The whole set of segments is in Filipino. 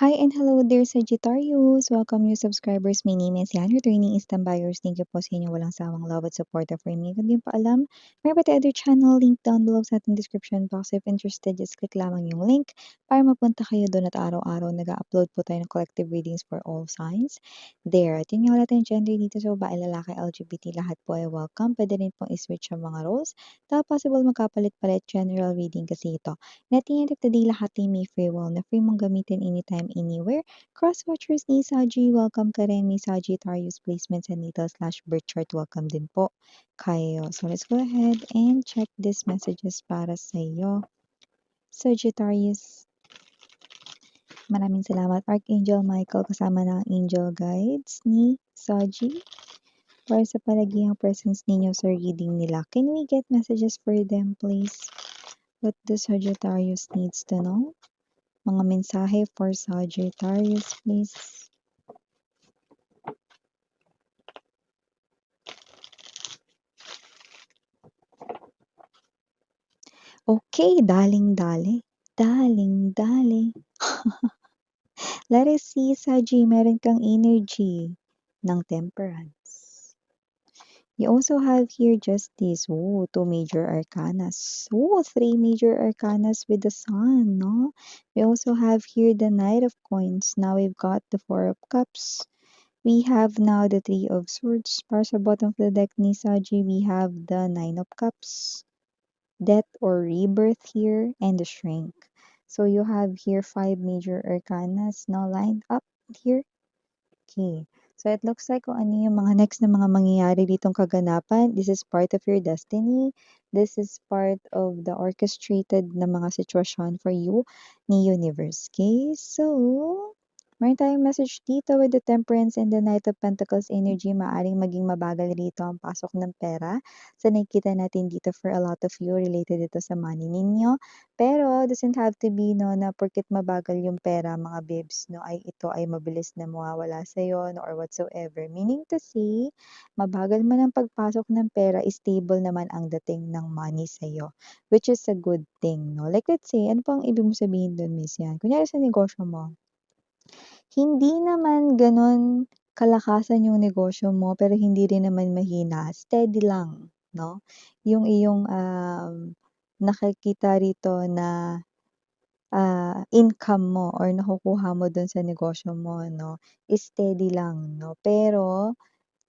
Hi and hello there, Sagittarius! Welcome new subscribers. My name is Yan, returning instant buyers. Thank you po sa inyong walang sawang love at support for me. Kung di pa alam, may pa other channel, link down below sa ating description box. If interested, just click lamang yung link para mapunta kayo doon at araw-araw nag-upload po tayo ng collective readings for all signs. There, at yun nga wala tayong gender dito sa babae, lalaki, LGBT, lahat po ay welcome. Pwede rin pong i-switch ang mga roles. Dahil possible magkapalit-palit general reading kasi ito. And at the end of the day, lahat ay may free will na free mong gamitin anytime, anywhere. Cross-watchers ni Saji, welcome ka rin. May Sagittarius placements and natal/birth chart, welcome din po kayo. So let's go ahead and check these messages para sa iyo. Sagittarius, maraming salamat. Archangel Michael kasama ng angel guides ni Saji para sa palagihang presence ninyo sa reading nila. Can we get messages for them, please? What the Sagittarius needs to know? Mga mensahe for Sagittarius, please. Okay, daling-dali. Daling-dali. Let us see, Saji, meron kang energy ng temperance. You also have here justice. Oh, 2 major arcanas. Oh, 3 major arcanas with the sun, no? We also have here the Knight of Coins. Now we've got the 4 of Cups. We have now the 3 of Swords. Para sa bottom of the deck ni Saji, we have the 9 of Cups. Death or rebirth here, and the Shrink. So you have here 5 major arcanas now lined up here. Okay. So it looks like kung ano yung mga next na mga mangyayari ditong kaganapan. This is part of your destiny. This is part of the orchestrated na mga sitwasyon for you ni Universe. Okay? So, meron tayong message dito with the Temperance and the Knight of Pentacles energy. Maaring maging mabagal rito ang pasok ng pera. So, nakikita natin dito for a lot of you related ito sa money ninyo. Pero, doesn't have to be, no, na porket mabagal yung pera, mga babes, no, ay ito ay mabilis na mawawala sa'yo, no, or whatsoever. Meaning to say, mabagal man ang pagpasok ng pera, stable naman ang dating ng money sa'yo, which is a good thing, no. Like, let's say, ano pang ibig mo sabihin doon, Miss Yan? Kunyari sa negosyo mo, hindi naman gano'n kalakasan yung negosyo mo, pero hindi rin naman mahina. Steady lang, no? Yung iyong nakikita rito na income mo or nakukuha mo dun sa negosyo mo, no, steady lang, no? Pero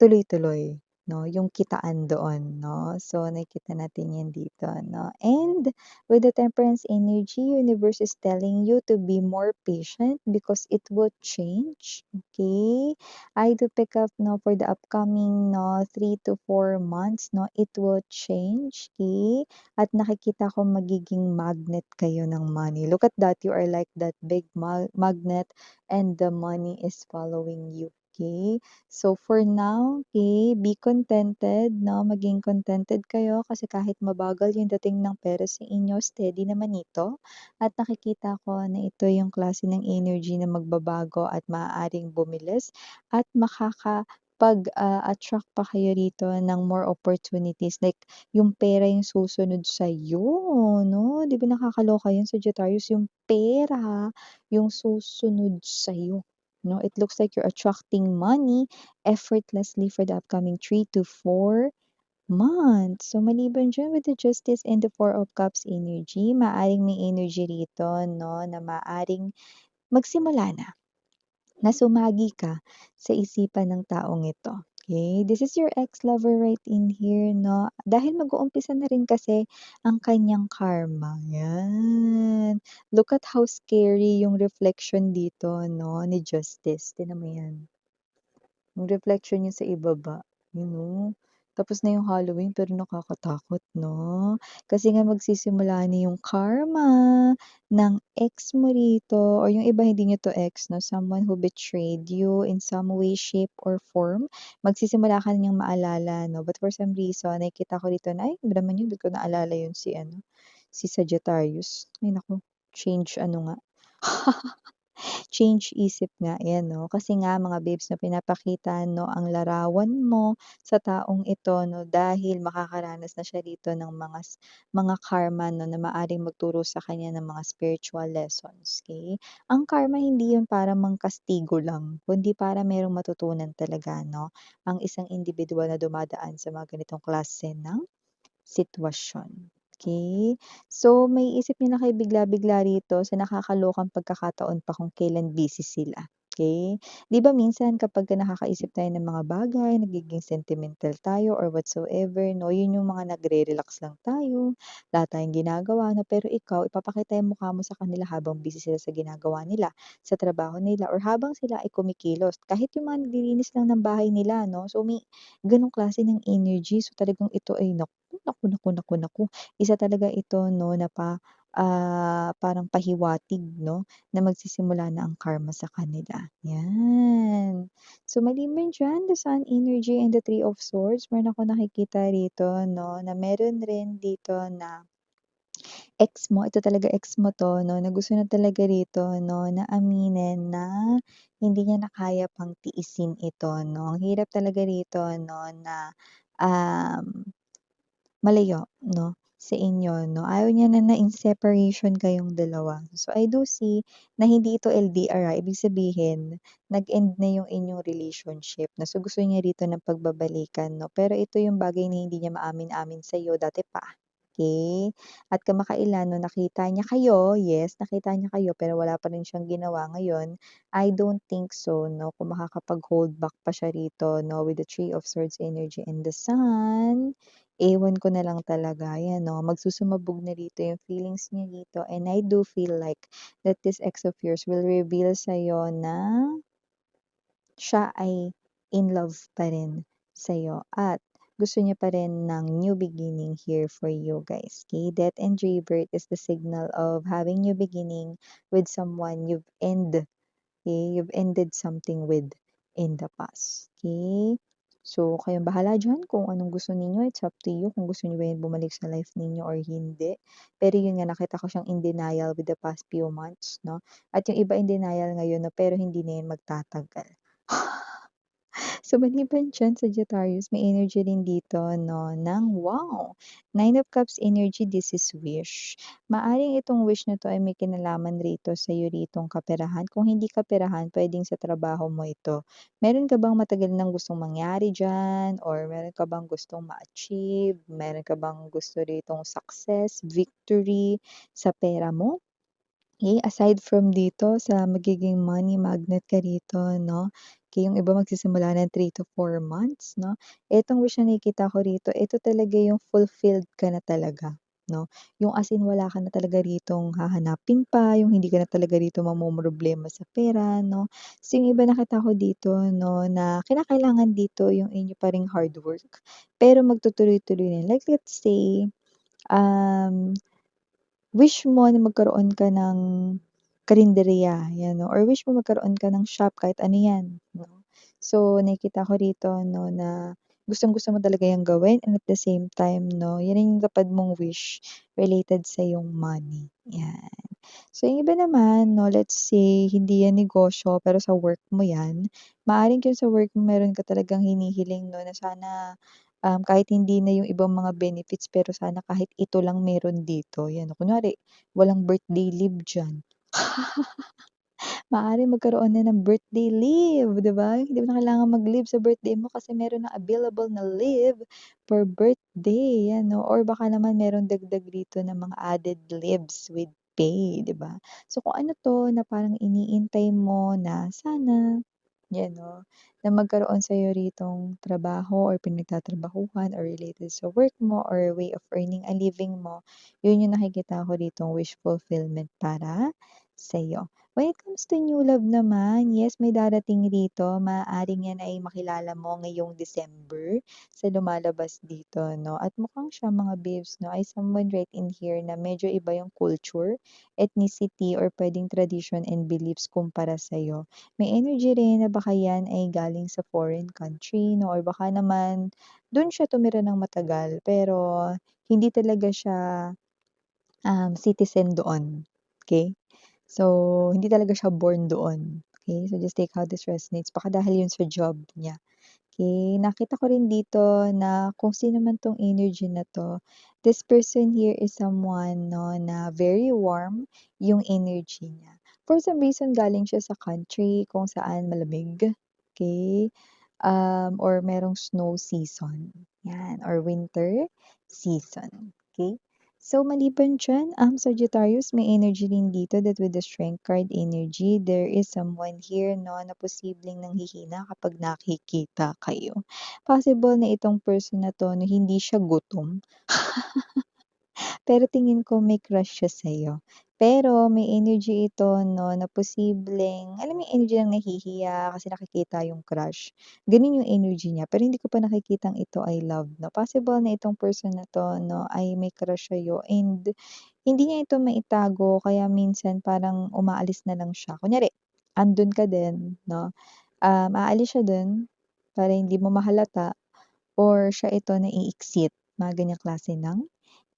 tuloy-tuloy, 'no, yung kitaan doon, 'no? So, nakikita natin 'yan dito, 'no? And with the temperance energy, universe is telling you to be more patient because it will change, okay? I do pick up, no, for the upcoming, no, 3 to 4 months, no, it will change, okay? At nakikita ko magiging magnet kayo ng money. Look at that, you are like that big magnet and the money is following you, okay? So, for now, okay, be contented, no? Maging contented kayo kasi kahit mabagal yung dating ng pera sa inyo, steady naman ito. At nakikita ko na ito yung klase ng energy na magbabago at maaaring bumilis at attract pa kayo rito ng more opportunities. Like, yung pera yung susunod sa iyo, no? 'Di ba nakakaloka yun, Sagittarius? Yung pera yung susunod sa iyo. No, it looks like you're attracting money effortlessly for the upcoming 3 to 4 months. So, maliban dyan with the Justice and the Four of Cups energy, maaring may energy rito, no, na maaring magsimula na sumagi ka sa isipan ng taong ito. Okay? This is your ex-lover right in here, no? Dahil mag-uumpisa na rin kasi ang kanyang karma. Yan. Look at how scary yung reflection dito, no, ni Justice. Tingnan mo yan. Yung reflection niya sa ibaba, you know? Tapos na yung Halloween pero nakakatakot, 'no? Kasi nga magsisimula na yung karma ng ex mo rito or yung iba hindi niyo 'to ex, 'no, someone who betrayed you in some way, shape, or form. Magsisimula ka na niyang maalala, 'no? But for some reason, nakikita ko dito na, "Ay, iba naman yun, di ko naalala yun si ano, si Sagittarius." Ay naku, change ano nga, change isip nga 'yan 'no, kasi nga mga babes 'no, pinapakita 'no ang larawan mo sa taong ito 'no, dahil makakaranas na siya rito ng mga karma 'no, na maaaring magturo sa kanya ng mga spiritual lessons, okey? Ang karma hindi 'yun para mangkastigo lang, kundi para merong matutunan talaga 'no, ang isang individual na dumadaan sa mga ganitong klase ng sitwasyon, okey? So, maiisip niyo na kayo bigla-bigla rito sa nakakalokang pagkakataon pa kung kailan busy sila, okey? 'Di ba minsan kapagka nakakaisip tayo ng mga bagay, nagiging sentimental tayo or whatsoever 'no, yun yung mga nagre-relax lang tayo, wala tayong ginagawa 'no, pero ikaw ipapakita yung mukha mo sa kanila habang busy sila sa ginagawa nila, sa trabaho nila or habang sila ay kumikilos. Kahit yung mga naglilinis lang ng bahay nila 'no, so may gano'ng klase ng energy. So, talagang ito ay naku, naku, naku, naku, naku, isa talaga ito 'no na parang pahiwatig 'no, na magsisimula na ang karma sa kanila, 'yan. So, maliban diyan, the Sun energy and the Three of Swords, meron akong nakikita rito 'no, na meron rin dito na ex mo, ito talaga ex mo 'to 'no, na gusto na talaga rito 'no, na aminin na hindi niya na kaya pang tiisin ito 'no. Ang hirap talaga rito 'no na, um, malayo 'no, sa inyo 'no. Ayaw niya na in separation kayong dalawa. So, I do see na hindi ito LDR, ibig sabihin nag-end na yung inyong relationship 'no. So, gusto niya rito ng pagbabalikan 'no, pero ito yung bagay na hindi niya maamin-amin sa'yo dati pa, okey? At kamakailan 'no, nakita niya kayo, yes, nakita niya kayo pero wala pa rin siyang ginawa ngayon. I don't think so 'no, kung makakapag-hold back pa siya rito 'no, with the Three of Swords energy and the Sun. Ewan ko na lang talaga, 'yan 'no, magsusumabog na rito yung feelings niya dito and I do feel like that this ex of yours will reveal sa'yo na siya ay in love pa rin sa'yo at gusto niya pa rin ng new beginning here for you guys, okay? Death and rebirth is the signal of having new beginning with someone you've ended something with in the past, okay? So, kayong bahala diyan kung anong gusto ninyo, it's up to you kung gusto niyo ba yan bumalik sa life ninyo or hindi. Pero yun nga, nakita ko siyang in denial with the past few months, 'no? At yung iba in denial ngayon 'no, pero hindi na yan magtatagal. So, maliban diyan, Sagittarius, may energy rin dito 'no, ng wow! Nine of Cups energy, this is wish. Maaaring itong wish na 'to ay may kinalaman rito sa'yo ritong kaperahan. Kung hindi kaperahan, puwedeng sa trabaho mo ito. Meron ka bang matagal ng gustong mangyari diyan or meron ka bang gustong ma-achieve? Meron ka bang gusto ritong success, victory sa pera mo? Okay, aside from dito sa magiging money magnet ka rito 'no, okay, yung iba magsisimula ng 3 to 4 months 'no. Itong wish na nakikita ko rito, ito talaga yung fulfilled ka na talaga 'no. Yung as in wala ka na talaga ritong hahanapin pa, yung hindi ka na talaga rito mamomroblema sa pera 'no. So yung iba nakita ko dito 'no, na kinakailangan dito yung inyo pa ring hard work, pero magtutuloy-tuloy na. Like let's say, um wish mo na magkaroon ka ng karinderya, 'yan 'no, or wish mo magkaroon ka ng shop kahit ano 'yan, 'no. So, nakikita ko rito 'no, na gustong-gusto mo talaga 'yang gawin and at the same time 'no, 'yan yung tatad mong wish related sa iyong money, 'yan. So, yung iba naman 'no, let's say hindi 'yan negosyo pero sa work mo 'yan, maaaring kung sa work mo meron ka talagang hinihiling 'no, na sana, kahit hindi na yung ibang mga benefits pero sana kahit ito lang meron dito, 'yan. Kunwari walang birthday leave diyan. Maaaring magkaroon na ng birthday leave, 'di ba? Hindi mo na kailangan mag-leave sa birthday mo kasi meron ng available na leave for birthday, 'yan 'no, or baka naman merong dagdag dito na mga added leaves with pay, 'di ba? So, kung ano 'to na parang iniintay mo na sana, 'yan 'no, na magkaroon sa'yo ritong trabaho or pinagtatrabahuhan or related sa work mo or way of earning a living mo, yun yung nakikita ko ritong wish fulfillment para sa'yo. When it comes to new love naman, yes, may darating rito. Maaaring yan ay makilala mo ngayong December sa lumalabas dito, no? At mukhang siya, mga babes, no, ay someone right in here na medyo iba yung culture, ethnicity, or pwedeng tradition and beliefs kumpara sa'yo. May energy rin na baka yan ay galing sa foreign country, no? Or baka naman dun siya tumira ng matagal, pero hindi talaga siya citizen doon. Okay? So, hindi talaga siya born doon, okey? So, just take how this resonates. Baka dahil yun sa job niya. Okay, nakita ko rin dito na kung sino man 'tong energy na 'to, this person here is someone 'no, na very warm yung energy niya. For some reason galing siya sa country kung saan malamig, okay, or merong snow season, 'yan, or winter season, okay. So maliban diyan, Sagittarius, may energy rin dito that with the Strength card energy, there is someone here 'no, na posibleng nanghihina kapag nakikita kayo. Possible na itong person na 'to 'no, hindi siya gutom, pero tingin ko may crush siya sa'yo. Pero may energy ito 'no, na posibleng alam mo yung energy ng nahihiya kasi nakikita yung crush, gano'n yung energy niya. Pero hindi ko pa nakikitang ito ay love 'no. Possible na itong person na 'to 'no, ay may crush sa'yo and hindi niya ito maitago kaya minsan parang umaalis na lang siya. Kunyari, andun ka din 'no, aalis siya dun para hindi mo mahalata or siya ito na i-exit, mga ganyang klase ng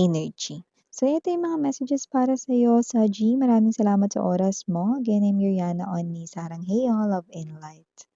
energy. So, ito yung mga messages para sa'yo, Saji. Maraming salamat sa oras mo. Again, I'm Yuriana on ni Sarang Heyo, Love and Light.